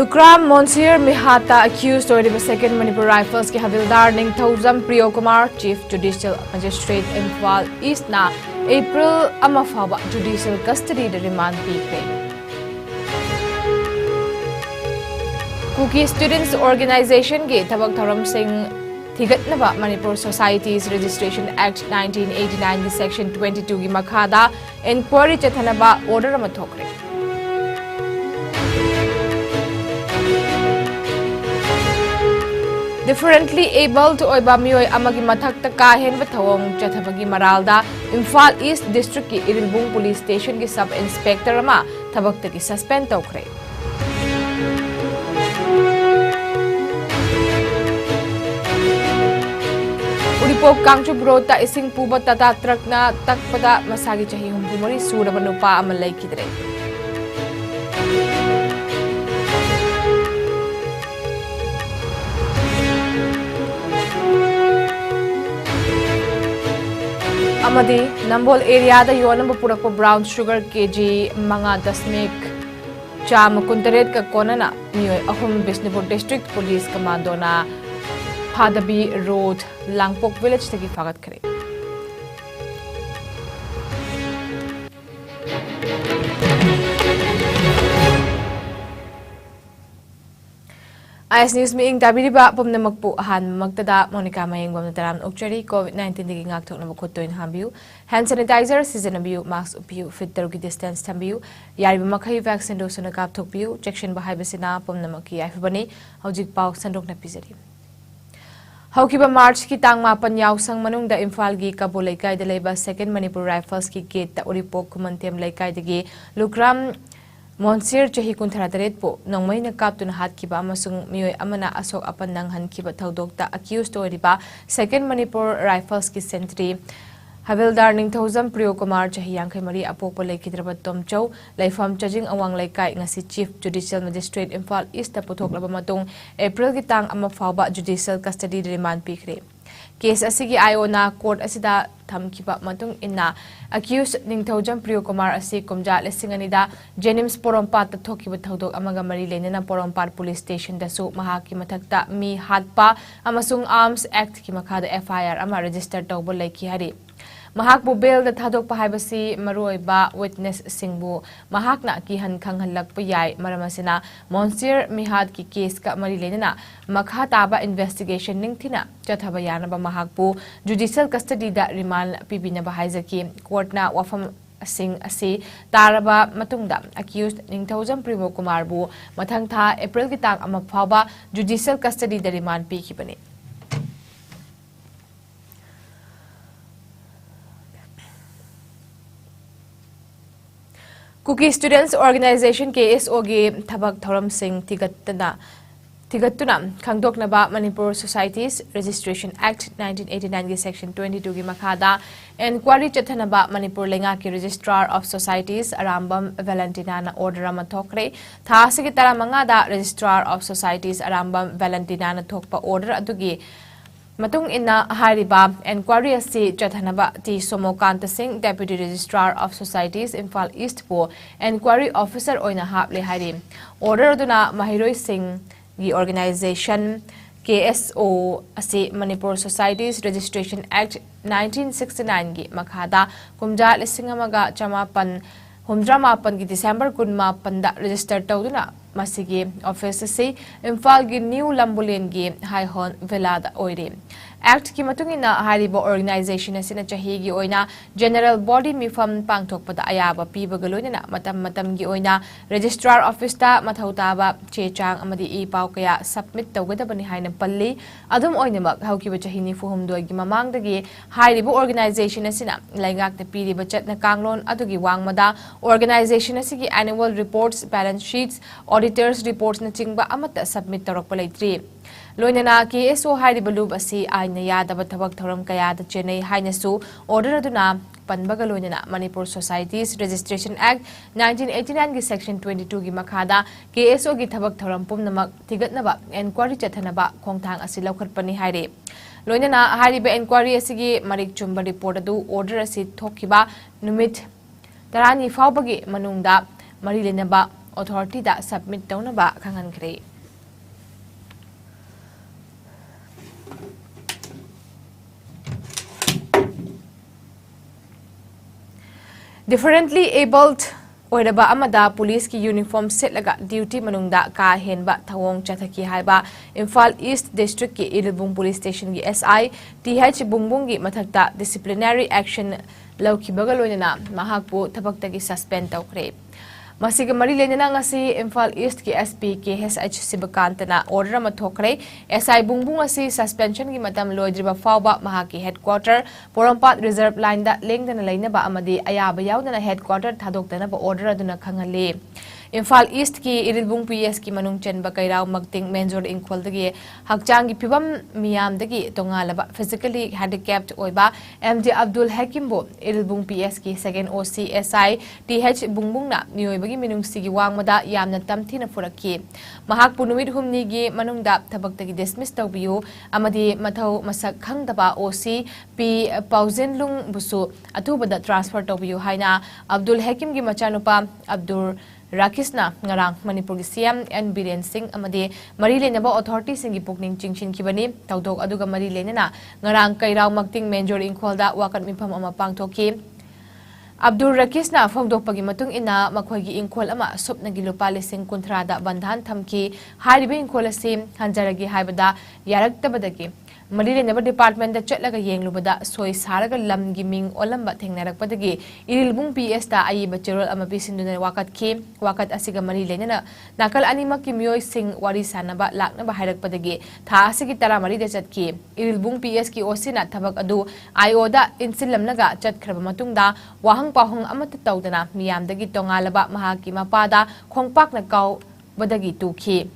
Lukram Monsieur Mihata accused of the second Manipur Rifles ke Havildar Ningthaujam Priyo Kumar, Chief Judicial Magistrate Imphal East na April Amafawa Judicial Custody the remand pikre. Cookie Students Organization ke Thabak Tharam Singh Thigatnaba Manipur Societies Registration Act 1989 ki Section 22 ki Makhada Inquiry Chathanaba Order Amathokre. Differently able to oiba miyoy amagi mathakta kahen ba thawong chathabagi maralda Imphal East District ki Irilbung Police Station ki Sub Inspector ama thabakta ki suspend tawkre. Uripok Kangchup Road ta ising puba tata truck na takpada masagi chahi humkumari suraba nupa amalay kidre. Amadi Nambol area da yonamba purakpa brown sugar kg manga dasmik cham kuntaret ka konana miyoy ahum Bisnupur District Police Commando na Phadabi Road Langpok Village tagi fagat kare. IS News meeting tabiriba pumna magpu han magtada Monica Mayengbam na taram okchari COVID-19 digi ngakthok na bakhutoin hambiu hand sanitizer season abiu mask upiu fit tarugi distance tambiu yariba makhai vaccine dose na kapthok biu section bahai basina pumna makki aifbani hojik pau sandok na pizari Haukiba March ki tang mapan yausang manung da Imphal gi Kabul laikai da leba second Manipur Rifles ki gate ta uripok kumantem laikai dagi Lukram Monsieur Chahi Kuntharataret po nongmay nagkapto na hatkiba amasung miyoy amana asok apan nang hankiba tawdokta accused oriba second Manipur Rifles ki sentry Havildar Ningthaujam Priyo Kumar Chahi Yangkhay Mari apokpa laikidraba Tomchow laifam chajing awang laikai ngasi Chief Judicial Magistrate Imphal East ta puthok matung April ki tang ama fawba judicial custody remand pikre. Case asigi ayo na court asida thamkiba matung inna accused Ningthaujam Priyo Kumar asi kumja lesinganida Jenims Porompat ta thokiba thodok amaga mari lenana Porompat Police Station da su mahaki mathakta mi hatpa amasung Arms Act ki makhada FIR ama register tawbo laiki hari Mahak bu bail da thadok pa haibasi maruiba witness singbu mahak na ki han khanghalak pa yai maramasina Monsieur Mihad ki case ka mari lenana makha taba investigation ningthina chathaba yana ba mahak bu judicial custody da remand pibina ba haizaki court na wafam sing asi taraba matungda accused Ningthaujam Priyo Kumar bu mathang tha April ki tang ama phawba judicial custody da remand pi ki bane Cookie Students Organization KSO gi Thabak Thoram Singh Thigattuna Khangdoknaba Manipur Societies Registration Act 1989 ki Section 22 ki makhada Inquiry Chathanaba Manipur Lenga ki Registrar of Societies Arambam Valentina na order ama thokre thasigi taramanga da Registrar of Societies Arambam Valentina na thokpa order adugi Matung inna hariba inquiry asi chathanaba ti Somokanta Singh Deputy Registrar of Societies Imphal East po inquiry officer oina haple hari order duna Mahiroi Singh gi organization KSO asi Manipur Societies Registration Act 1969 gi makhada kumja lisingamaga chamapan humdramapan gi December kunma panda register tawduna masigi office si Imphal gi New Lambulen gi High Hon Velada oire Act ki matungina hariba organization asina chahi gi oina general body mifam pangthokpada ayaba pibagaloina matam gi oina registrar office ta mathautaba chechang amadi e paw kaya submit tawgadabani haina palli adum oinamak haukiba chahi ni fuhumdoi gi mamangdagi hariba organization asina laingak ta piriba chatna kanglon adugi wangmada organization asigi annual reports balance sheets auditors reports na chingba amata submit tarakpa leitri Loinana KSO hariba lub asi aina yadaba thabak thoram kaya da chenai hainasu order aduna panbaga loinana Manipur Societies Registration Act 1989 ki Section 22 ki makhada KSO ki thabak thoram pumnamak thigatnaba inquiry chathanaba khongthang asi laukhatpani haire loinana hariba inquiry asigi marik chumba report adu order asi thokiba numit tarani fawbagi manungda mari lenaba authority da submit taunaba khangankhre. Differently abled oiraba amada police ki uniform setlaga duty manungda ka henba thawong chathaki haiba Imphal East District ki Irilbung Police Station ki SI TH Bungbung ki mathakta disciplinary action laukibaga loinana mahakpu thabaktagi suspend tawkhre. Masiga mari lenana ngasi Imphal East ki SP ki SH Sibakantana order ma thokre SI Bungbung asi suspension ki matam loidriba fawba mahaki headquarter Porampat Reserve Line da lengdana lainaba amadi ayaba yaudana headquarter thadoktana ba order aduna khangale. Imphal East ki Irilbung PS ki manung chenba kairao magting menjor inkhol dagi hakchang ki phibam miyam dagi tongalaba physically handicapped oiba MD Abdul Hakim bo Irilbung PS ki second OC SI TH Bungbung na nioibagi minung sigi wangmada yamna tamthina puraki mahak punumit humni gi manungda thabak dagi dismiss tawbiyu amadi mathau masak khangdaba OC P Pauzenlung busu atubada transfer tawbiyu haina Abdul Hakim gi machanupa Abdul Rakisna ngarang Manipuri CM and Biren Singh amade mari lenaba authority singi pukning chingshin kibani tawdok aduga mari lenana ngarang kairao magting menjor inkolda wakat mifam ama pangthoki Abdul Rakisna fogdok pagi matung ina makhoigi inkol ama sopnagi lupa lising kuntrada bandhan thamki haribe inkol asi hanjaragi haibada yaraktabadagi Mari Never Department the Chetlaga Yenglubada, Soy Saraga Lam Giming Olamba Tengnarak Padagi, Irilbung PS ta Ayi Bachero Amabisin Wakat Kim, Wakat Asiga Mari Lenana, Nakal Anima Kimyo Sing Wari Sanaba Lakna Baharak Padagi, Ta Asigitara Mari de Chat Kim, Irilbung PS ki Osina Tabak Adu, Ioda Insilam Naga, Chat Krabamatunda, Wahang Pahong Amatataudana, Miam Dagi Tongalaba Mahaki Mapada, Kongpak Nakau Badagi Tuki.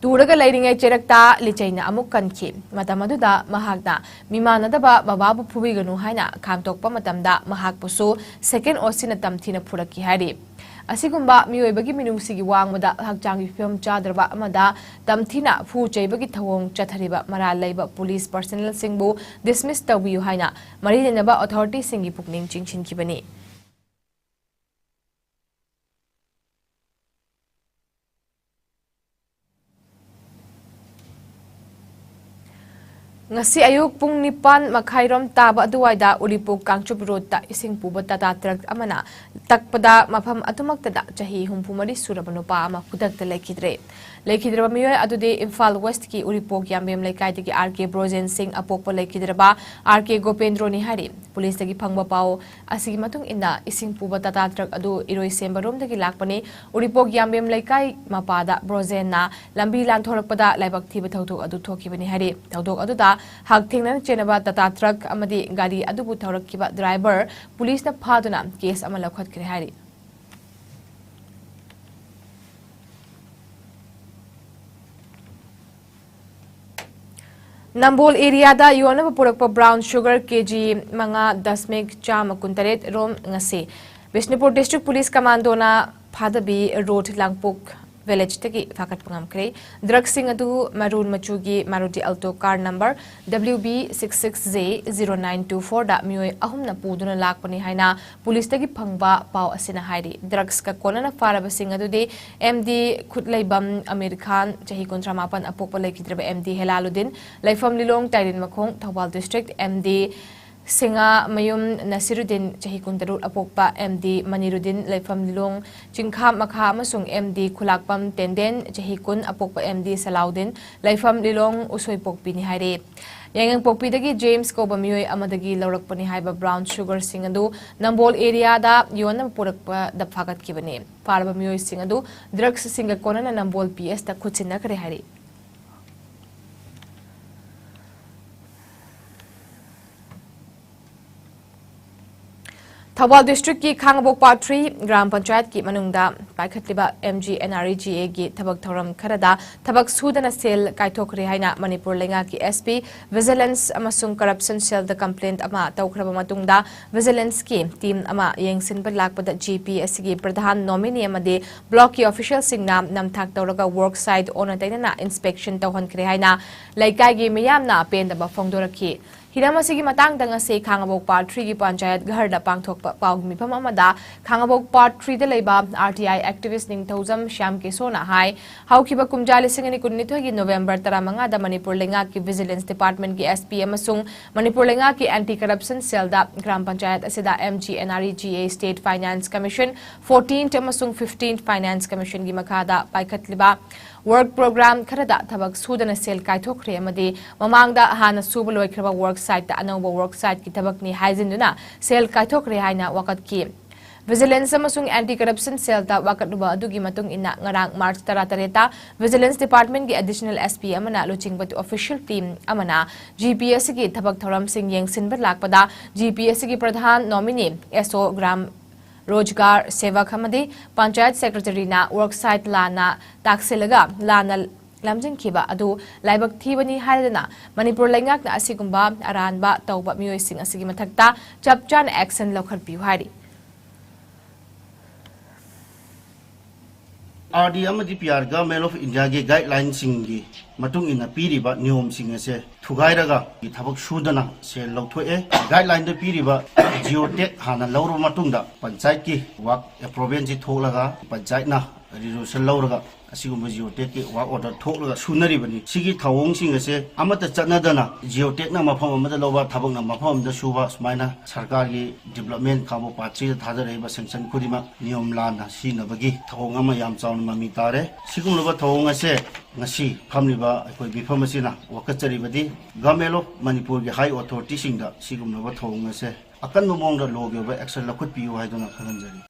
Turaga Lighting Cherakta, Lichina Amukanki, Matamaduda, Mahagna, Mimanadaba, Bababu Pubiganu Haina, Kamtok Pamatamda, Mahakpusu, second Osinatam Tina Puraki Hari. Asigumba, Muebagi Minusigi Wang, Mada Hakjangi Film Chadraba Amada, Damtina, Fu Jabagi Tawong, Chatariba, Mara Labor, Police Personnel Singbu, dismissed the Wiu Haina, Marinaba Authority Singi Pukning Chinchin Kibani. Ngasi ayuk pung nipan makhairom taba aduwaida Ulipog Kangchup Road ta ising puba tata truck amana takpada mafam atumaktada chahi humpumari surabano pa ama kudakta Lekhidraba miyoy adude Imphal West ki Ulipog yambem laikai dagi RK Brozen Singh apokpa lekhidraba RK Gopendro ni hari police dagi phangba pao asigi matung inna ising puba tata truck adu iroi sembarom dagi lakpani Ulipog yambem laikai mapada Brozen na lambi lan thorakpada laibak thiba thauthok adu thokibani hari thauthok aduda hak thingna chenaba tata truck amadi gari adubu thaurakkiba driver police na phaduna case ama lakhatkre hari Nambol area da yona purakpa brown sugar kg manga 10.8 rom ngasi Bishnupur District Police Commando na phadabi road langpuk village tagi fakat pangamkre drugs sing adu maroon machugi Maruti Alto car number WB66Z0924 da mioi ahum na puduna lakpani haina police tagi phangba pau asina hairi drugs ka konana faraba sing adu de MD Khutlaibam Amir Khan chahi kontramapan apokpa laikidraba MD Helaluddin Laifam Lilong Tairin Makhong Thawal District MD Singa Mayum Nasiruddin chahi kuntarut apokpa MD Maniruddin Laifam Lilong Chingkham Makha amasung MD Khulakpam Tenden chahi kun apokpa MD Salaudin Laifam Lilong Usoi pokpi ni haire Yangang pokpi dagi James ko bamiyoy amadagi laurakpani haiba brown sugar singadu Nambol area da yona purakpa da phagat kibani farba miyoy singadu drugs singa kona na Nambol PS ta khutsinna kare haire Thawal District ki Khangabok Part 3 Gram Panchayat ki manungda paikhatliba MG NREGA ki thabak thoram kharada thabak sudana sel kaithokre haina Manipur lenga ki SP Vigilance amasung Corruption Cell the complaint ama tawkhraba matungda Vigilance ki team ama yengsinba lakpada GP asigi pradhan nominee amade block ki official singna namthak tawraga work site ona taina inspection tawhan kre haina laikai gi miyamna pendaba phongdoraki Hiramasi matang danga se Khangabok Part 3 gi Panchayat Gharda Pangthok Paug Mifam Amada Khangabok Part 3 de Leba RTI activist Ning Thozam Shyam Kesona Hai Haukiba Kumjali Singani Kunitho gi November Taramanga da Manipur Lenga ki Vigilance Department ki SP amasung Manipur Lenga ki Anti Corruption Cell da Gram Panchayat asida MGNREGA State Finance Commission 14th amasung 15th Finance Commission gi Makada Paikatliba Work program Karada Tabak Sudana Sel Kaithokre Amadi Mamangda Hana Subaloy Kraba work site da Anova work site ki tabak ni Haizinduna Sel Kaithokre Haina Wakat ki Vigilance amasung Anti-Corruption Cell ta Wakatuba Adugi Matung ina ngarang March Taratareta Vigilance Department ki Additional SP amana luchingba to official team amana GPS ki tabak thoram sing yeng sinbat lakpada GPS ki Pradhan nominee SO Gram Rojgar Sevak Hamadi Panchayat Secretary na worksite lana taksilaga lana lamjing kiba adu laibak thibani haidana Manipur Lengak na asigumba aranba tawba miyoy sing asigi mathakta chapchan action lokhat piu hari RD amadi PR Government of India ge guidelines singi matung ina piriba niyom singase thugairaga ki thabak sudana se lauthoe guideline de piriba geotech hana lawru matungda panchayat ki work province tholaga panchayat na resolution lawraga asigumba geotech ki work order tholaga sunari bani sigi thawong singase amata chanadana geotech na mafam amada loba thabak na mafam da suba smaina sarkar gi development kamo patri thadare ba sanction kurima niyom lana sinabagi thawong ama yam chawn mami tare sigumba thawong ase ngasi phamliba akoi bifam asina wakachari badi Government of Manipur ge high authority singda sigumba thawong ase akan mong da loge ba action lakhut piu haidona khanjari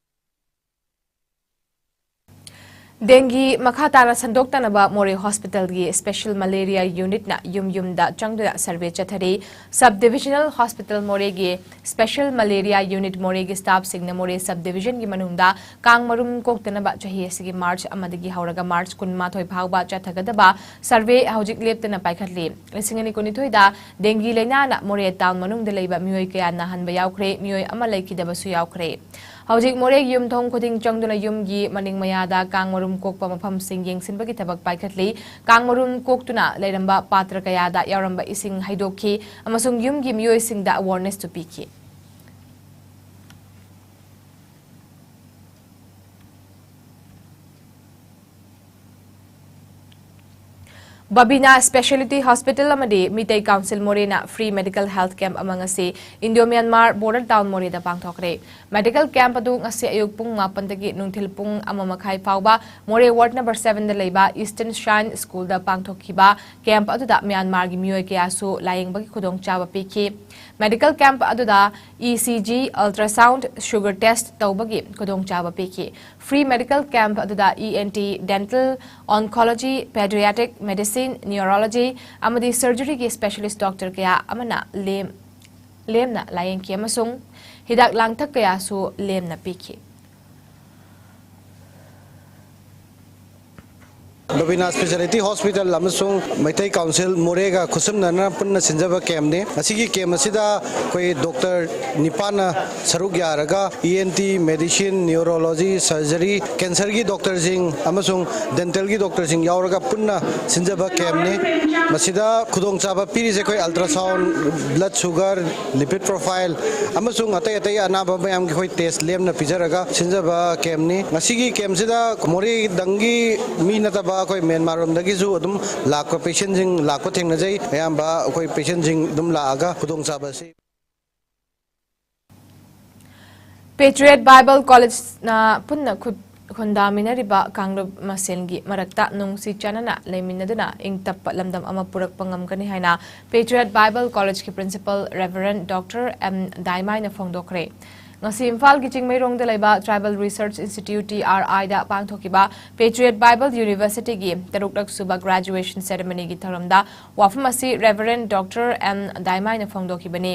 Dengue Makhatara Sandoktanaba More Hospital gi Special Malaria Unit na yum da changda survey chathari Subdivisional Hospital More gi Special Malaria Unit More gi staff singna More Subdivision gi manungda Kangmarum koktanaba chahi sigi March amadagi hauraga March kunma thoi phawba chathagadaba survey haujik leptana paikhatli lisingani kunithoi da dengue leina na More town manungda leiba mioi kaya na hanba yaukre mioi ama laikidaba su yaukre Haujik More yum thong khoding changduna yum gi maning mayada Kangmarum kokpa mafam sing yengsinbagi tabak paikhatli Kangmarum koktuna leiramba patra kayada yauramba ising haidokhi amasung yum gi mioi singda awareness to piki Babina Specialty Hospital amadi Mitay Council Morena Free Medical Health Camp among asi Indo-Myanmar Border Town More da pangthokre Medical Camp adu ngasi ayuk pung 8 dagi nungthil pung amamakai pawba More Ward number 7 da leiba Eastern Shrine School da pangthokhiba camp adu da Myanmar gi miyoy kaya su laying bagi khudong chawa piki Medical Camp adu da ECG ultrasound sugar test tawbagi khudong chawa piki Free Medical Camp adu da ENT dental oncology pediatric medicine neurology amadi surgery ki specialist doctor kaya amana lemna layeng ki amasung hidak langthak kaya su lemna piki Babina Specialty Hospital Lamasung Mitay Council Morega Kusum Nana Punna Sinjaba Camp ne Asigi Camp Asida Koi Dr. Nipana Sarugyaraga ENT Medicine Neurology Surgery Cancer gi Dr. Singh Amasung Dental gi Dr. Singh Yauraga Punna Sinjaba Camp ne Masida Kudong Chaba Piri se koi ultrasound blood sugar lipid profile Amasung atay anaba bayam gi koi test lem na pijaraga Sinjaba Camp ne Asigi Camp sida Mori dangi mi nataba koi Myanmar dagi zu adum lakwa patient jing lakwa thengna jai ayamba koi patient jing dum laaga khudong chaba se Patriot Bible College na punna khunda minariba kanglub masengi marakta nungsi chanana leiminaduna ingtap lamdam ama purak pangam kani haina Patriot Bible College ki principal Reverend Dr. M Daimai na phongdokre ngasi Imphal gi chingmairong de laiba Tribal Research Institute TRI da pangthokiba Patriot Bible University gi taruk suba graduation ceremony gi tharamda wafamasi Reverend Dr. M Daimai na phongdokibani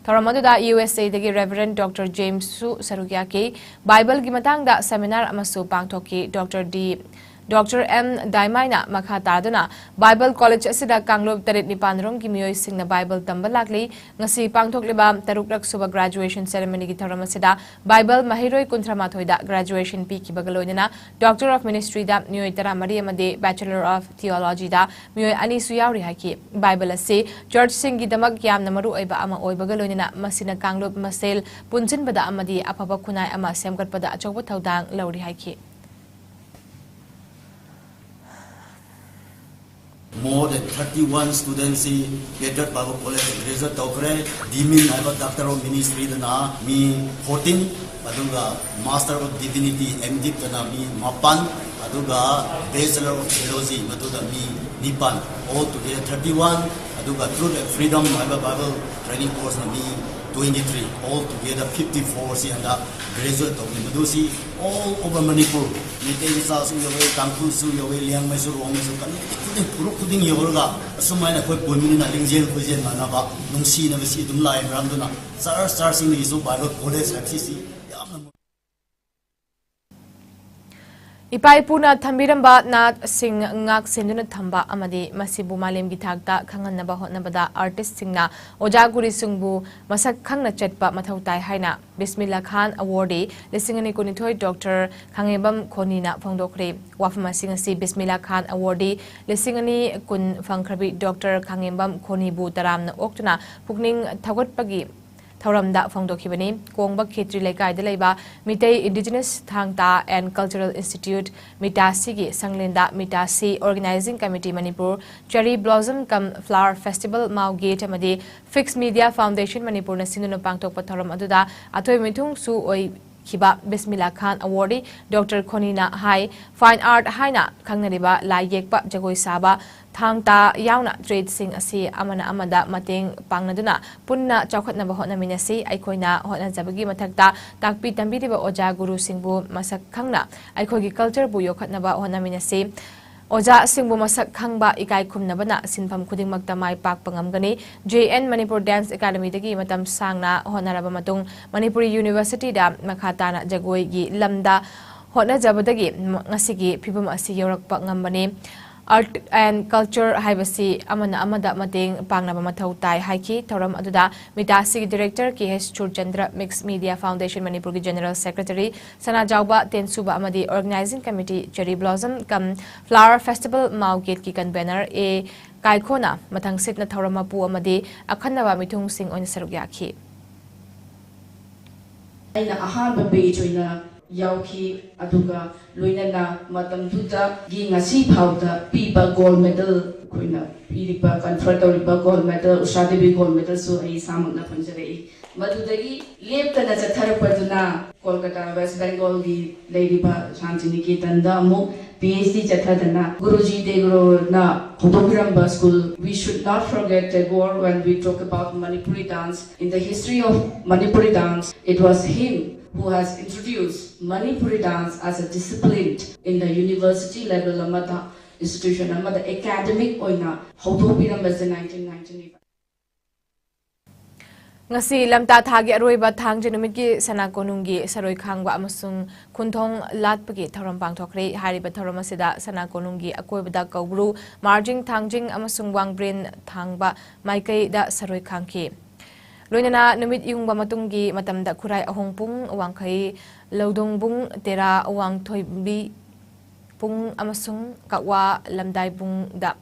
Tharamadu da USA dagi Reverend Dr. James Su Sarugya ki Bible gi matang da seminar amasu pangthoki Dr. D Dr. M. Daimaina Makha Taduna Bible College asida Kanglob Tarit Nipanrom ki miyoi singna Bible tamba lakli ngasi pangthokliba tarukrak suba graduation ceremony ki thoram asida Bible mahiroi kunthramathoida graduation pi ki bagaloinana Doctor of Ministry da miyoi taramari amade Bachelor of Theology da miyoi ani suyauri haki Bible ase church singi damak yamna maru oiba ama oibagaloinana masina Kanglob masel punjin bada amadi apaba kunai ama semgatpada achawba thaudang lauri haki. More than 31 students graduate Bible College graduate tokre dimin aiba Doctor of Ministry dana mi 14 aduga Master of Divinity MDiv dana mi mapan aduga Bachelor of Theology aduga mi nipan all together 31 aduga Truth and Freedom aiba Bible training course na mi 23 all together 54 si anda graduate of Madusi all over Manipur Meeting sa su yawe Tangku su yawe Liang Mai su Rong su kan kuting puruk kuting yorga sumai na koi pulmini na lingjel kujen mana ba nungsi na besi dum lai ram duna sar sing ni su Bible College FCC Ipai puna thambiramba na sing ngak senduna thamba amadi masibu malem gi thakta khangan ba hotnabada artist singna oja guri sungbu masak khangna chatpa mathau tai haina Bismillah Khan awardee lisingani kunithoi Dr. Khangebam Khonina phongdokre wafama singasi Bismillah Khan awardee lisingani kun phangkhrabi Dr. Khangebam Khoni bu taramna oktuna pukning thagotpagi Thoramda Fongdokibani, Kongba Kitri Lekai de Leba, Mitei Indigenous Thangta and Cultural Institute, Mitasigi, Sanglenda, Mitasi Organizing Committee Manipur, Cherry Blossom Cum Flower Festival, Mau Gate Amadi, Fixed Media Foundation Manipur Nasinu Pangtok Pathoram Aduda, Atoy Mitung Su Oi Kiba Bismillah Khan awardee Dr. Khonina Hai Fine Art Haina Kangnariba Lai Yekpa Jagoi Saba Thangta Yauna Trade Sing Asi Amana Amada Mateng Pangnaduna Punna Chokhatna Bahona Minasi Aikoina Hotna Zabagi Matakta Takpi Tambidiba Oja Guru Singbu Masak Kangna Aikogi Culture Bu Yokhatnaba Hotna Minasi Oja Singbu Masak Kangba Ikai Kumnabana Sinfam Kuding Magdamai Pak Pangamgani JN Manipur Dance Academy Dagi Matam Sangna Honaraba Matung Manipuri University da Makhatana Jagoi gi Lamda Hotna Jabadagi Ngasigi Pibum Asi Yorak Ngambani Art and Culture Haibasi Amana Amada Mateng Pangnaba Mathau Tai Haiki Thoram Aduda Mitasi Director KH Churchandra Mixed Media Foundation Manipur General Secretary Sana Jauba Tensuba Amadi Organizing Committee Cherry Blossom Cum Flower Festival Mau Gate Ki Convener A Kaikona Matang Sitna Thoramapu Amadi Akhanaba Mitung Sing on Sarugyaki Aina ahamba bejoina Yauki aduga loinana matam duda gi ngasi phauda piba gold medal koina piriba confer toriba gold medal ushadi gold medal so ai samangna panjare madudagi leptana chathar paduna Kolkata West Bengal gi leiriba Shantiniketan da mu PhD chathadana Guruji Degro na Hodogramba school. We should not forget Tagore when we talk about Manipuri dance. In the history of Manipuri dance, it was him who has introduced Manipuri dance as a discipline in the university level amada institution amada academic oina haudopiramase 1998. Ngasi lamta thagi aroiba thangje numiki sana konungi saroi khangba amasung kunthong latpagi thoram pangthokre hariba thoram asida sana konungi akoibada kaubru marging thangjing amasung wangbrain thangba maikai da saroi khangki Loinana numit yungba matungi matamda kurai ahongpung wangkai laudongbung tera wangthoibi pung amasung kakwa lamdai bung da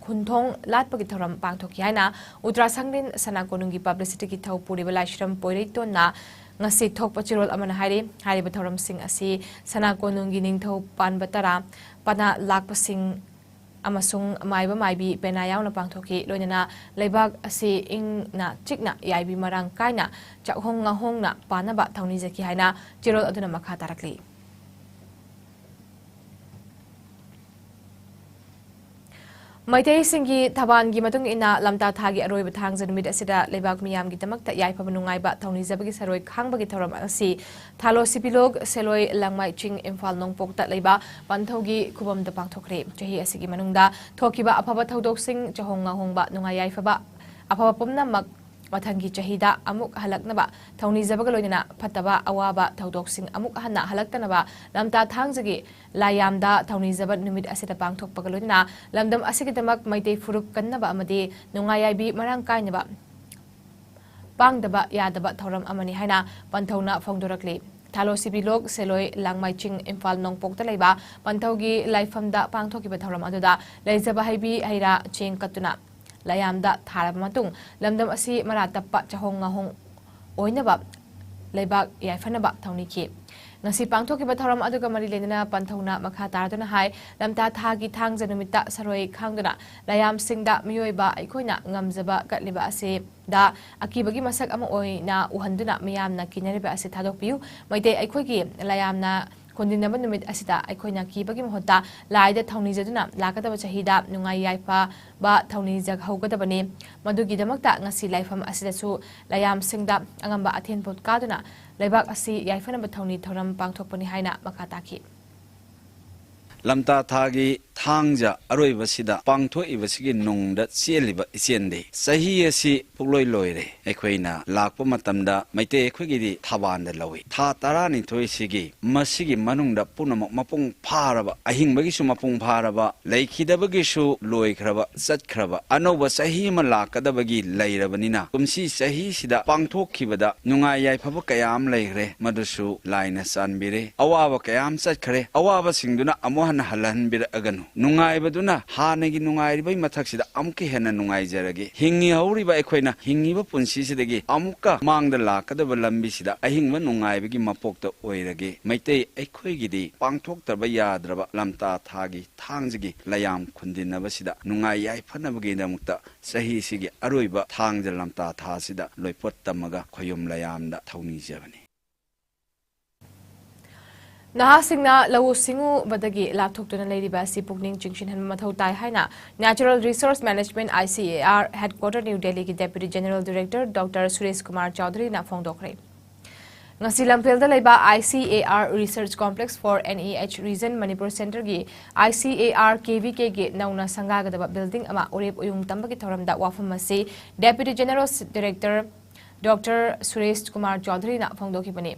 Kunthong latpagi thoram pangthoki haina Uttara Sanglin sana konungi publicity ki thau puri balashram poirito na ngasi thokpa chirol amana hairi hariba thoram sing asi sana konungi ningthau panbatara pana lakpasing amasung maiba maibi penayaw na pangthoki loinana leibak asi ing na chikna yaibi marang kaina chakhong ngahong na panaba thauni jaki haina chirol aduna makha tarakli Maitei Singi Tabangi Matung ina Lamta Thagi Aroi Batang Zanumid Asida Lebak Miam Gitamak Yai Pamanungai Ba Tony Zabagi Saroi Kangbagi Thoram Asi Talo Sipilog Seloi Langmai Ching Imphal Nongpok Tat Leba Banthogi Kubam the Pangtokre Jahi Asigi Manungda Tokiba Apaba Thodok Sing Jahonga Hongba Nungai Yai Faba Apaba Pumna Mak Mathangi chahida amuk halaknaba thawni jabaga loinana phataba awaba thawdoksing amuk hanna halaktanaba lamta thangjagi layamda thawni jabat numit asida pangthokpaga loinana lamdam asigidamak maitei furuk kannaba amadi nungayaibi marang kainaba pangdaba yadaba thoram amani haina panthawna phongdorakli Thalo Sibilog Seloi Langmaiching Imphal Nongpokta leiba panthogi laifamda pangthokiba thoram aduda leijaba haibi haira cheng katuna layamda tharaba matung lamdam asi mara tappa chahong ngahong oinaba leibak yaifanaba thawnikhi ngasi pangthokiba thoram aduga mari lenina panthona makha taraduna hai lamta thagi thangja numita saroi khangduna layam singda miyoiba aikoina ngamjaba katliba ase da akibagi masak ama oina uhanduna miyamna kinariba ase thadokpiu maite aikoigi layamna kondinaba numit asida aikoina kibagi mohota laida thawni jaduna lakadaba chahida nungai yaifa ba thawni jag haugadabani madugi damakta ngasi laifam asida su layam singda angamba athen podkaduna leibak asi yaifanaba thawni thoram pangthokpani haina makataki lamta thagi thangja aroibasida pangthoibasigi nungda cheliba ichende sahi asi pugloi loire ekhoina lakpa matamda maite ekhogidi thabanda lawi tha tarani thoisigi masigi manungda punamak mapung pharaba ahingbagi su mapung pharaba leikhidabagi su loikraba chatkraba anoba sahi ma lakadabagi leirabanina kumsi sahi sida pangthokhibada nungai yaifaba kayam leigre madusu laina sanbire awaba kayam chatkre awaba singduna amohan halan bir aganu nungai baduna hanagi nungai bai mathak sida amke hena nungai jarage hingi hauri ba ekhoina hingi ba punsi sidagi amuka mangda lakadaba lambi sida ahingba nungai bagi mapokta oirage maitei ekhoigidi pangthok tarba yadraba lamta thagi thangjigi layam khundinaba sida nungai yai phanabagi damukta sahi sigi aroiba thangja lamta tha sida loipot tamaga khoyum layamda thawni jabani Nahasingna lawu singu badagi lapthoktuna leiriba si pukning jingsin han mathau tai haina Natural Resource Management ICAR Headquarter New Delhi ki Deputy General Director Dr. Suresh Kumar Chaudhary na phongdokre ngasi lampelda leiba ICAR Research Complex for NEH Region Manipur Center gi ICAR KVK gi nauna sangagadaba building ama orep uyung tambagi thoramda wafam ase Deputy General Director Dr. Suresh Kumar Chaudhary na phongdoki bani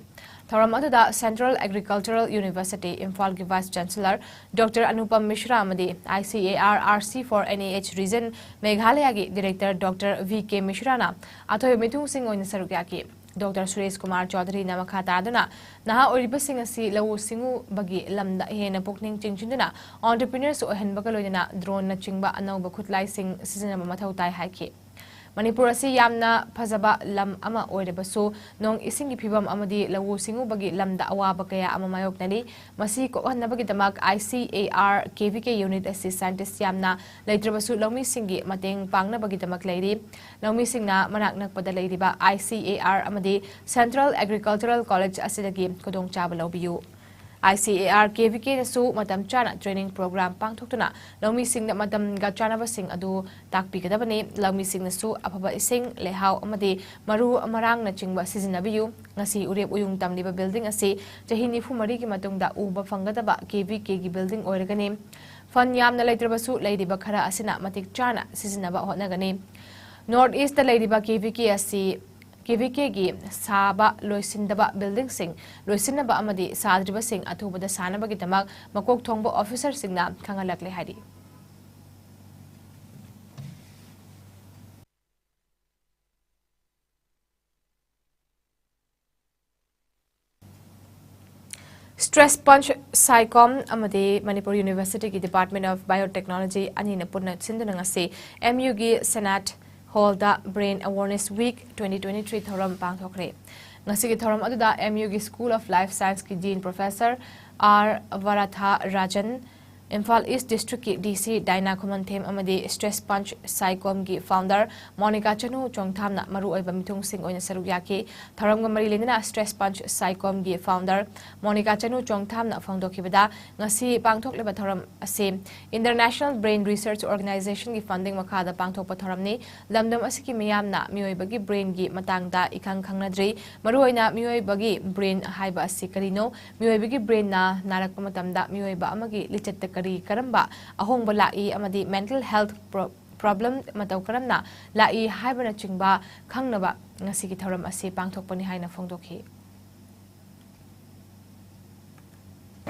Thoram aduda Central Agricultural University Imphal ki Vice Chancellor Dr. Anupam Mishra amadi ICAR RC for NEH Region Meghalaya gi Director Dr. VK Mishra na athoy mithung sing oina sarukyaki Dr. Suresh Kumar Chaudhary na makha taraduna naha oriba sing asi lawu singu bagi lamda hena pukning chingchinduna entrepreneurs ohenbaga loina drone na chingba anauba khutlai sing season mathau tai haiki Manipur asi yamna phajaba lam ama oirebasu nong isingi phibam amadi lawu singu bagi lamda awaba kaya ama mayoknani masi ko hannabagi damak ICAR KVK unit asi scientist yamna leitrabasu lawmi singi mateng pangna bagi damak leiri lawmi singna manak nakpada leiriba ICAR amadi Central Agricultural College asidagi kodong chaba lawbiyu ICAR KVK nasu matam chana training program pangthoktuna lawmi singna matam ga chanaba sing adu takpigadabani lawmi sing nasu aphaba ising lehau amadi maru amarang na chingba sizinabiyu ngasi urep uyung tamliba building asi jahini phumari ki matungda uba fangadaba KVK gi building oiragani fan yamna leitrabasu leidiba khara asina matik chana sizinaba hotnagani North East da leidiba KVK asi KVK gi saba loisindaba building sing loisinaba amadi sadriba sing athubada sanaba gi tamak makok thongba officer singna khangalakle hari Stress Punch Iscom amadi Manipur University ki Department of Biotechnology anina punna sinduna ngasi MU gi Senate Hall da Brain Awareness Week 2023 thoram pangthokre ngasi ki thoram aduda MU gi School of Life Science ki Dean Professor R Varatha Rajan Imphal East District ki DC Daina Khomanthem amadi Stress Punch Iscom gi founder Monica Chanu Chongthamna maru oiba mithung sing oina sarukyaki tharamga mari lenina Stress Punch Iscom gi founder Monica Chanu Chongthamna phongdokibada ngasi pangthokleba tharam ase International Brain Research Organization gi funding makhada pangthokpa tharamni lamdam asiki miyamna miyoibagi brain gi matangda ikhang khangnadri maru oina miyoibagi brain haiba asi karino miyoibagi brain na narakpa matamda miyoiba amagi lichet kari karamba ahongba lai amadi mental health problem matau karamna lai haibana chingba khangnaba ngasi ki thoram ase pangthokpani haina phongdokhi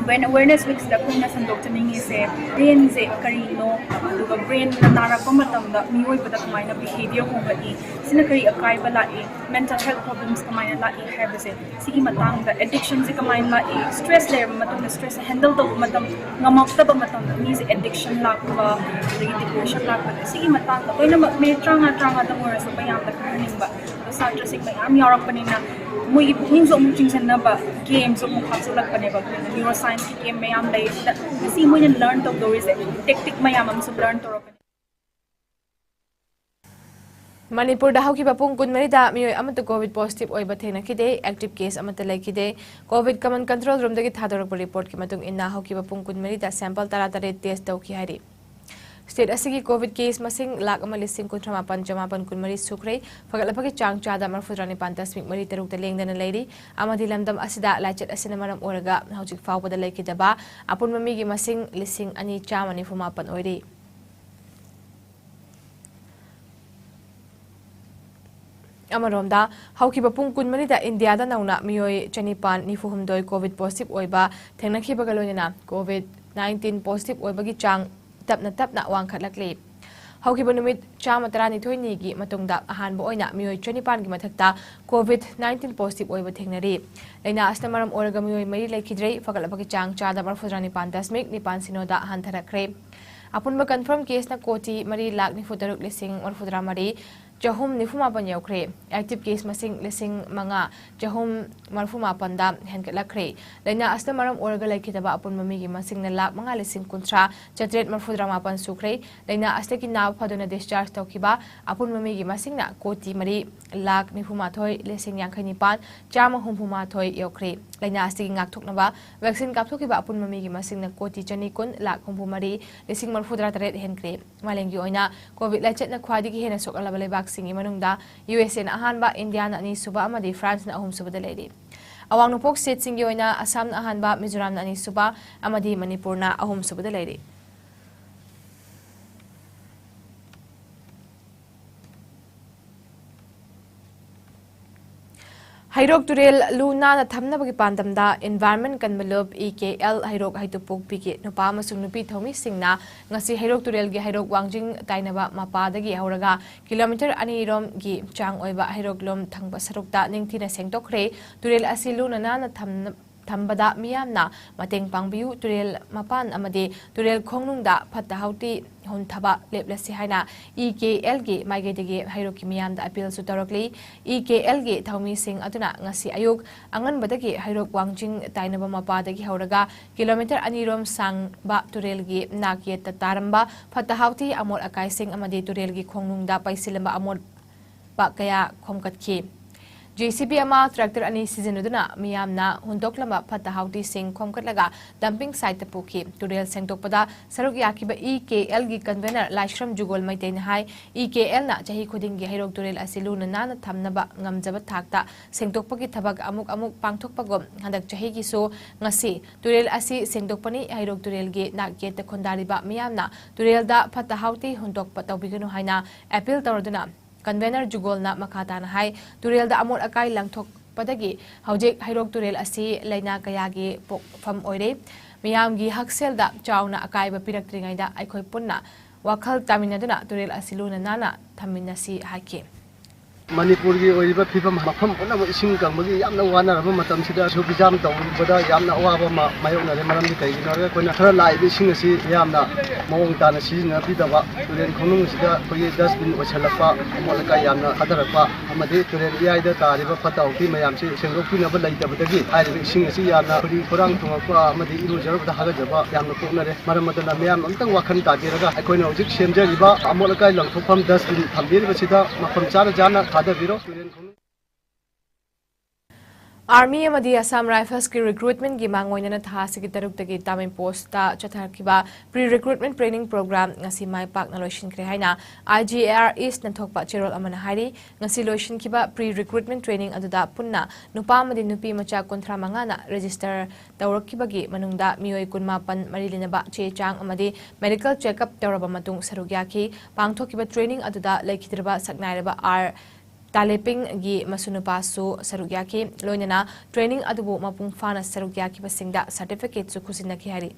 When awareness weeks da kuna sandoktaning ise brain se karino aduga brain na narakpa matamda mioi bada kamaina behavior hongani sina kari akai bala e mental health problems kamaina la e habase sigi matang da addiction se kamaina la e stress le matam stress handle to matam ngamakta ba matam mi se addiction la ba depression la ba sigi matang da koina me tranga da mora so bayam da kaning ba satra sik bayam yarak panina mui pung so mu ching san ba games so mu khapse lak pane ba neuroscience ki game mayam dai si mu learn to do is tactic mayam am sub learn to Manipur da hauki bapung kunmari da mioi amata covid positive oi bathena kide active case amata lai kide covid command control room dagi thadorak report ki matung inna hauki bapung kunmari da sample tara test dau ki hari State asigi COVID case masing lak ama lising kuntrama panjamapan kunmari sukre fagalapagi chang chada marfudrani pantasmik mari teruk teleng dana lady amadi lamdam asida lachet asina maram oraga haujik fawbada laikidaba apun mamigi masing lising ani chamani fumapan oiri Amaromda haukiba pung kunmari da India da nauna mioi chanipan nifuhumdoi COVID positive oiba thengnakhi bagalonina COVID-19 positive oibagi chang tapna wangkhatlakli haukiba numit chama tarani thoini gi matungda ahanba oina mioi chanipan gi mathakta COVID-19 positive oiba thengnari leina astamaram oraga mioi mari laikhidrei fagalapagi chang chada marfudrani pandasmik nipan sinoda hantharakhre apunba confirm case na koti mari lakh ni futaruk lising marfudra mari Jahum nifumapan yaukre active case masing lising manga jahum marfumapan da henkatlakhre leina astamaram oraga laikhidaba apun mamigi masing na lak manga lising kuntra chatret marfudramapan sukre leina astaki naw phaduna discharge tawkiba apun mamigi masing na koti mari lak nifumathoi lising yankhanipan chama humfumathoi yaukre leina astaki ngakthoknaba vaccine kapthokiba apun mamigi masing na koti chani kun lak humfumari lising marfudra taret henkre malengi oina covid lachet na khwadigi hena sokalaba lebak singi manungda USA na ahanba India na ani suba amadi France na ahum suba daledi awang nupok state singi oina Assam na ahanba Mizoram na ani suba amadi Manipur na ahum suba daledi Hairok turel luna na thamna bagi pandamda environment kanmalub EKL hairok haitupuk piki nupa amasung nupi thomi singna ngasi hairok turel gi hairok wangjing tainaba mapadagi hauraga kilometer ani rom gi chang oiba hairok lom thangba sarukta ningthina sengtokre turel asi luna na thambada miyamna mateng pangbiu turel mapan amade turel khongnungda phatta hauti honthaba leplasi haina EKL gi maigedegi hairoki miyamda appeal su torokli EKL gi thaumi sing atuna ngasi ayuk angan badagi hairok wangjing tainaba mapadagi hauraga kilometer anirom sang ba turel gi nakiet taramba phatta hauti amol akai sing amade turel gi khongnungda paisilamba amol ba kaya khomkatki JCB ama tractor ani seasonuduna miyamna hundoklama phatta hauti sing khomkatlaga dumping site tapuki turel sengtokpada saruk yakiba EKL gi convener Laishram Jugol Maiten hai EKL na chahi khudingi hairok turel asiluna nana thamnaba ngamjaba thakta sengtokpagi thabak amuk pangthokpagom handak chahi gi so ngasi turel asi sengtokpani hairok turel gi nakye ta khondariba miyamna turel da phatta hauti hundokpa tawbiganu haina appeal tawduna Convener Jugol na makata na hai turel da amor akai langthok padagi haujek hairok turel asi laina kayagi pokfam oire miyam gi haksel da chawna akai ba piraktringai da aikoi punna wakhal taminaduna turel asiluna nana thaminasi haike Manipuri oiba phibam mafam ona ising kangmagi yamna wana raba matam sida subijam tawbada yamna awaba mayona re maram kai ginore koina thara lai ising asi yamna mawong tana sijina pidaba turen khonung sida koi dustbin ochalapa molaka yamna hadarapa amade turen yai da tariba pataw ki mayam si sengrokpina ba laitabadagi ai ising asi yamna puri khorang thungakwa amade iru jarabda hagajaba yamna poknare maram madana mayam amtang wakhan tadiraga akoina hojik semjariba amolaka langthopam dustbin thambiriba sida mafam chara jana Army amadi Assam Rifles ki recruitment gi mangoina na tha sigi taruk tagi tamin post ta chathar kiba pre-recruitment training program ngasi mai pak na loishin kre haina IGR East na thokpa cherol amana hari ngasi loishin kiba pre-recruitment training aduda punna nupa amadi nupi macha kontra manga na register tawrak kiba gi manungda mioi kunmapan marilina ba che chang amadi medical checkup tawraba matung sarugya ki pangthok kiba training aduda laikhidraba saknairaba R Taleping gi masunupa su sarugya ki loinana training adubu mapung fana sarugya ki basingda certificate su khusina ki hari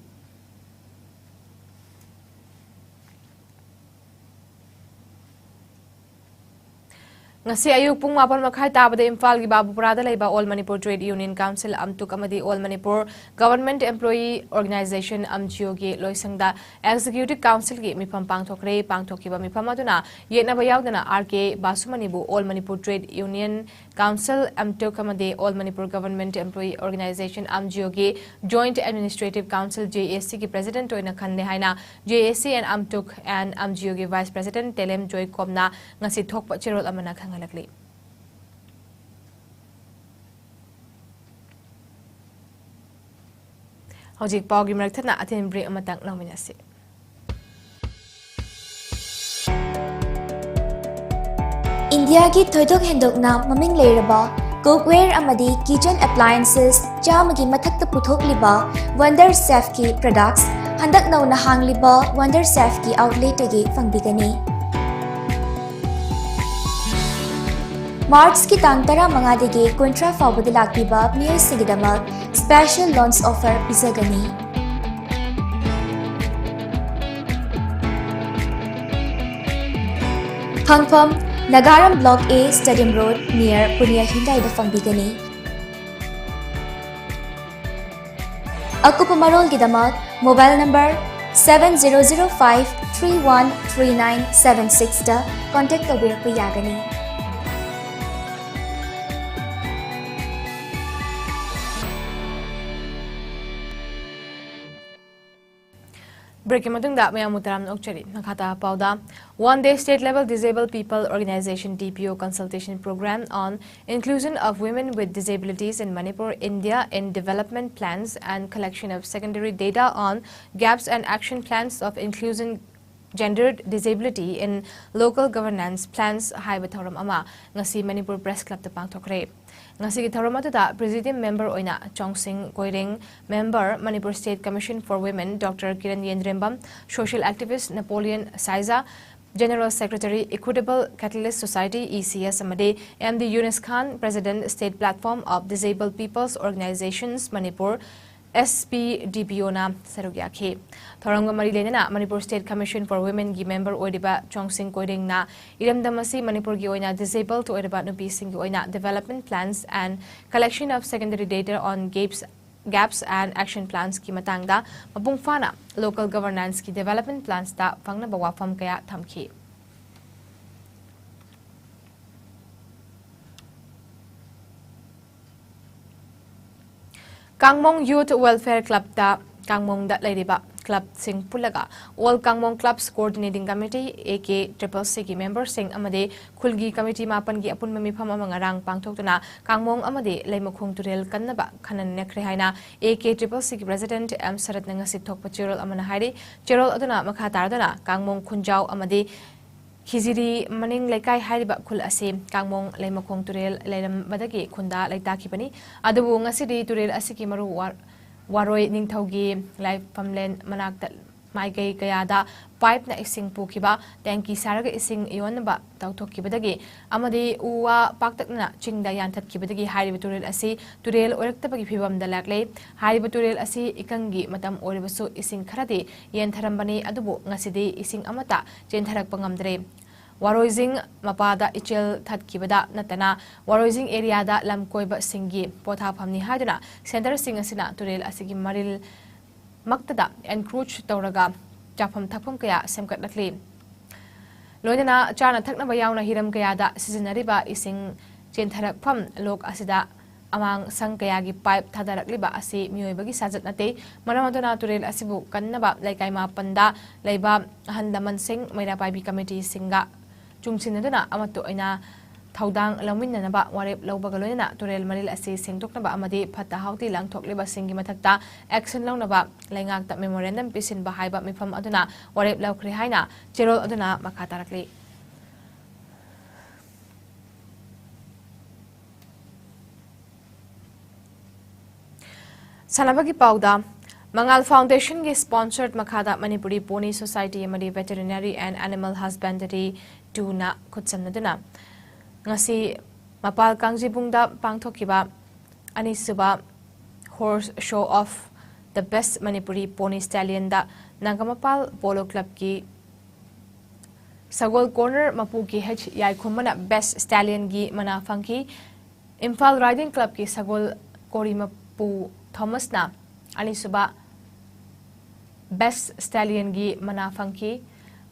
ngasi ayuk pung mapan makhai tabade Imphal gi Babupurada leiba All Manipur Trade Union Council amtuk amadi All Manipur Government Employee Organization amgio gi loisangda Executive Council gi mipam pangthokre pangthokiba mipam aduna yena bayawdana RK Basumani bu All Manipur Trade Union Council amtuk amadi All Manipur Government Employee Organization amgio gi Joint Administrative Council JAC gi President oina khanne haina JAC and amtuk and amgio gi Vice President Telem Joy Komna ngasi thokpa cherol amana ngalakli hojik pawgi marakthana atin break amatang lawminasi India ki thoidok hendokna maming leiraba cookware amadi kitchen appliances chamagi mathakta puthokliba Wonder Chef ki products handak nauna hangliba Wonder Chef ki outlet agi fangbigani March ki tang tara mangadege kontra fawbudi laktiba miyoi sigidamak special launch offer pisagani. Thangpham Nagaram Block A Stadium Road near Punia Hyundai da fangbigani. Akupamarol gidamak mobile number 7005313976 da contact tawirpa yagani. Breaking matungda mayam mutaram okchari nakhata pauda one-day state-level disabled people organization DPO consultation program on inclusion of women with disabilities in Manipur, India in development plans and collection of secondary data on gaps and action plans of inclusion gendered disability in local governance plans haiba thoram ama ngasi Manipur Press Club ta pangthokre ngasi gi thoram atuda President member oina Chongsing Koiring member Manipur State Commission for Women Dr. Kiran Yendrembam social activist Napoleon Saiza General Secretary Equitable Catalyst Society ECS amade MD Yunus Khan President State Platform of Disabled People's Organizations Manipur SPDPO na sarugya ke thoranga mari lenana Manipur State Commission for Women gi member oidiba Chongsing Koiring na iramdamasi Manipur gi oina disabled to oidiba nupi sing gi oina development plans and collection of secondary data on gaps and action plans ki matangda mapung fana local governance ki development plans ta fangna bawa fam kaya thamki Kangmong Youth Welfare Club ta Kangmong da leiriba club sing pulaga all Kangmong Clubs Coordinating Committee AK-CCC ki member sing amade khulgi committee mapan gi apun mami pham amang rang pangthoktuna Kangmong amade leimakhung turel kannaba khanan nekre haina AK-CCC ki president M Sarat nanga sithok pachirol amana hairi cherol aduna makha tardana Kangmong khunjau amade Khiziri maning laikai hariba khul ase Kangmong leimakhong turel leiram badagi khunda laita khibani adubu ngasidi turel asiki maru waroi ningthaugi life famlen manakta maigai kayada pipe na ising pukiba tanki saraga ising yonba tawthokibadagi amadi uwa paktakna chingda yanthatkibadagi hariba turel ase turel oraktabagi phibamda laklei hariba turel ase ikangi matam oribasu ising kharade yentharambani adubu ngasidi ising amata chentharak pangamdre Waroizing mapada ichil thatkibada natana Waroizing area da lamkoiba singi potha phamni haduna center sing asina turel asigi maril maktada encroach tawraga chafam thakpam kaya semkat lakli loinana chana thakna bayawna hiram kaya da sizinariba ising chentharak pham lok asida amang sang kaya gi pipe thadarakliba asi mioibagi sajat nate manamaduna turel asibu kannaba laikai ma panda leiba handaman sing maira paibi committee singa Chungsinaduna amato ina thawdang lawminnanaba warep lawbaga loina turel maril asi sengdoknaba amadi phatta hauti langthokliba singi mathakta action lawnaba laingakta memorandum pisin ba haiba mifam aduna warep lawkhri haina cherol aduna makha tarakli Sanabagi Pauda Mangal Foundation gi sponsored Makada Manipuri Pony Society amadi Veterinary and Animal Husbandry Tuna Kutsamnaduna Ngasi Mapal Kangjibungda Pangthokiba Anisuba Horse Show Off the Best Manipuri Pony Stallion da Nangamapal Polo Club ki Sagol Corner Mapuki H Yai Kumana Best Stallion gi Mana Funky Imphal Riding Club ki Sagol Korimapu Thomas na Anisuba Best Stallion gi Mana Funky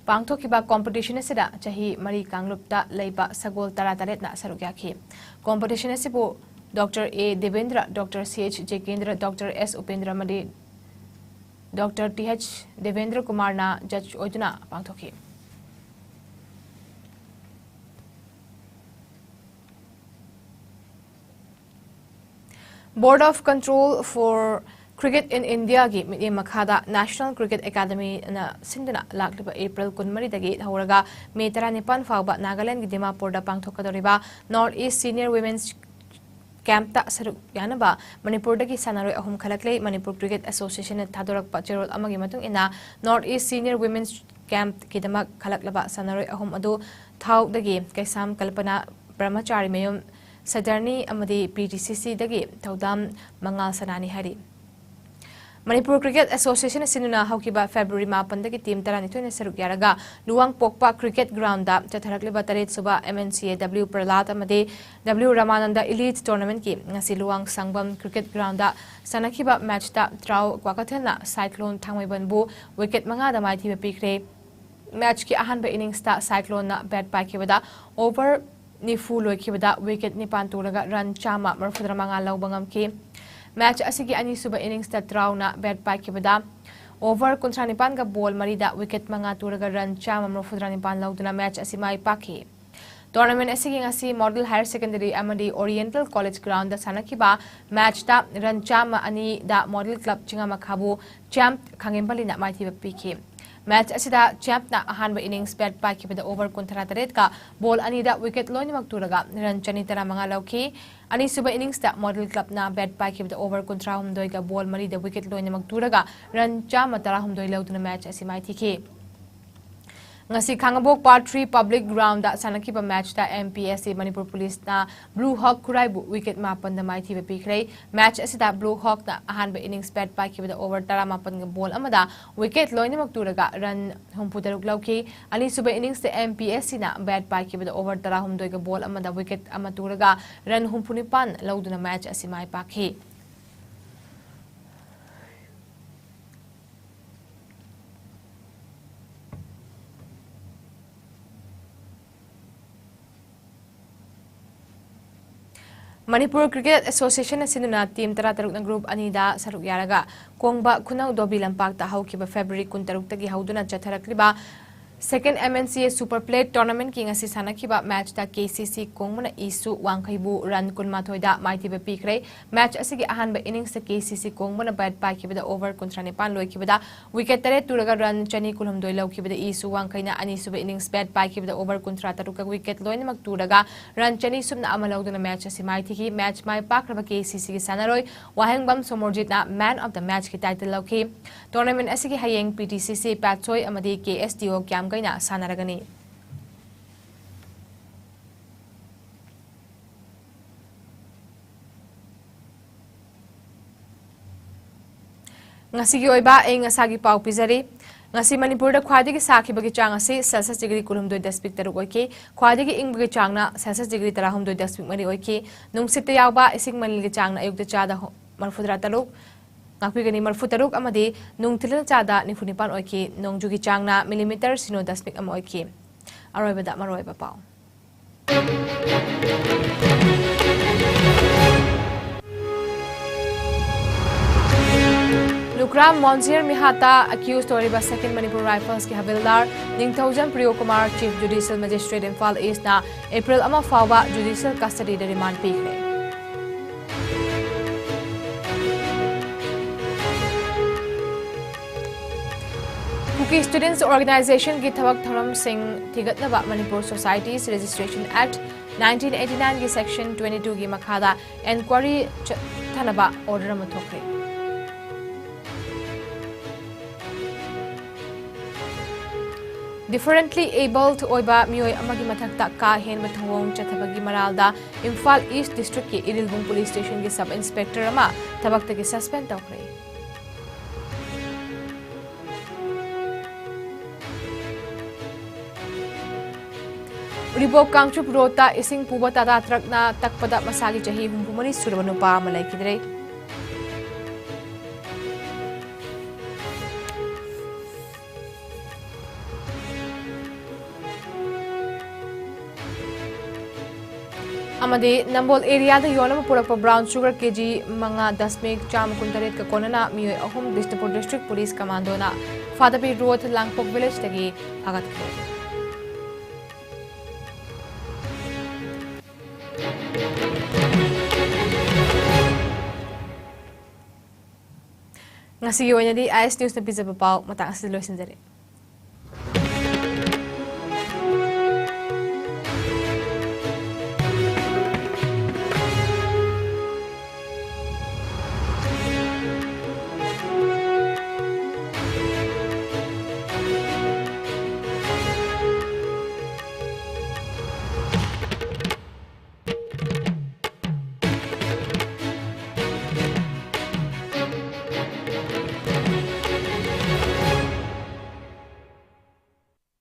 Pangthokiba competition asida chahi mari kanglupta leiba sagol tarataret na sarugyakhi competition asibu Dr. A Devendra Dr. CH Jekendra Dr. S Upendra Madi Dr. TH Devendra Kumar na judge oiduna pangthokhi Board of Control for Cricket in India gi mi makhada National Cricket Academy na sinduna lakliba April 13 dagi hauraga me 19 fawba Nagaland gi Dimapur da pangthokadoriba North East Senior Women's Camp ta saruk yanaba Manipur dagi sanaroi ahum khalaklei Manipur Cricket Association thadorak pa cherol amagi matung ina North East Senior Women's Camp ki damak khalaklaba sanaroi ahum adu thau dagi kaisam kalpana brahmachari mayum Sadarni amadi PTCC dagi thaudam mangal sanani hari Manipur Cricket Association sinuna haukiba February 10 dagi team tarani thoine saruk yaraga Luwang Pokpa Cricket Ground da chatharakliba taret suba MNCA W Pralat amadi W Ramananda Elite Tournament ki ngasi Luwang Sangbam Cricket Ground da sanakiba match ta Trau Kwakathena Cyclone Thangmaibanbu wicket manga da mai thiba pikre match ki ahanba innings ta Cyclone na bat paikibada over Nifu loikibada wicket nipan turaga run chama marfudra manga lawbangam ki match asigi ani suba innings ta trauna bat paikibada over kontra nipan ga ball marida wicket manga turaga run chama marfudra nipan lawduna match asimai paki tournament asigi ngasi Model Higher Secondary amadi Oriental College Ground da sanakiba match ta run chama ani da Model Club chinga makhabu champ khangembali na mai thiba piki Match asida champ na ahanba innings bat paikibada over kontra taret ka ball anida wicket loini magturaga run chani tara manga lawki ani suba innings ta Model Club na bat paikibada over kontra humdoi ga ball mari da wicket loini magturaga run chama tara humdoi lawduna match asimai thiki ngasi Khangabok Part 3 Public Ground da sanakiba match ta MPSC Manipur Police na Blue Hawk Kuraibu wicket mapan da mai thiba pikhrei match asida Blue Hawk na ahanba innings bat paikibada over tara mapan ga ball amada wicket loini magturaga run humpudaruk lawki ani suba innings ta MPSC na bat paikibada over tara humdoi ga ball amada wicket amaturaga run humpunipan lawduna match asimai pakhi Manipur Cricket Association sinuna team tara taruk na group anida saruk yaraga kongba khunau dobi lampak ta haukiba February 13 tagi hauduna chatharakliba Second MNCA Super Plate Tournament ki ngasi sanakiba match ta KCC kongmana isu wangkhaibu run kunmathoi da maithiba pikre match asigi ahanba innings ta KCC kongmana bat paikibada over kontra nipan loikibada wicket tare turaga run chani kulhumdoi laukibada isu wangkhaina ani suba innings bat paikibada over kontra taruka wicket loina mak turaga run chani subna amalauduna match asi maithiki match mai pakraba KCC ki sanaroi wahengbam somorjit na man of the match ki title lauki tournament asigi hayeng PTCC Patsoy amadi KSTO kyam gaina sanaragani ngasigi oiba ngasagi pau pizari ngasi Manipur da khwadigi sakhibagi chang ase Celsius degree kulumdoi despik taru oike khwadigi ingbagi changna Celsius degree tarahumdoi despik mari oike nungsitta yawba ising manilgi changna ayukta chada marfudra taluk ngakpigani marfutaruk amadi nungtilna chada nifunipan oike nongjugi changna millimeter sino despik am oike aroibada maroiba pau Vikram Monzir Mihata accused Toriba 2nd Manipur Rifles ki Havildar Ningthaujan Priyo Kumar Chief Judicial Magistrate Imphal East na April ama fawa judicial custody de remand pikre. Kuki Students Organization ki thabak thoram singh thigatnaba Manipur Societies Registration Act 1989 ki section 22 ki makhada inquiry thanaba order ama thokre. Differently abled oiba mioi amagi mathakta ka hen mathawong chathabagi maralda Imphal East District ki Irilbung Police Station ki Sub Inspector ama thabakta ki suspend tawkre. Ribok Kangchup Rota ising puba tata truck na takpada masagi chahi humpumani surabanu pa malai kidre. Amade Nambol area the Yonam Purapa brown sugar kg Manga Dasmik Cham Kuntaret Kakonana Mio Ahom Distapur District Police Commando na Fadapi Road Langpok Village Tagi Hagat Kre. Ngasi yo di IS News na pizza papau matang sa loisin dere.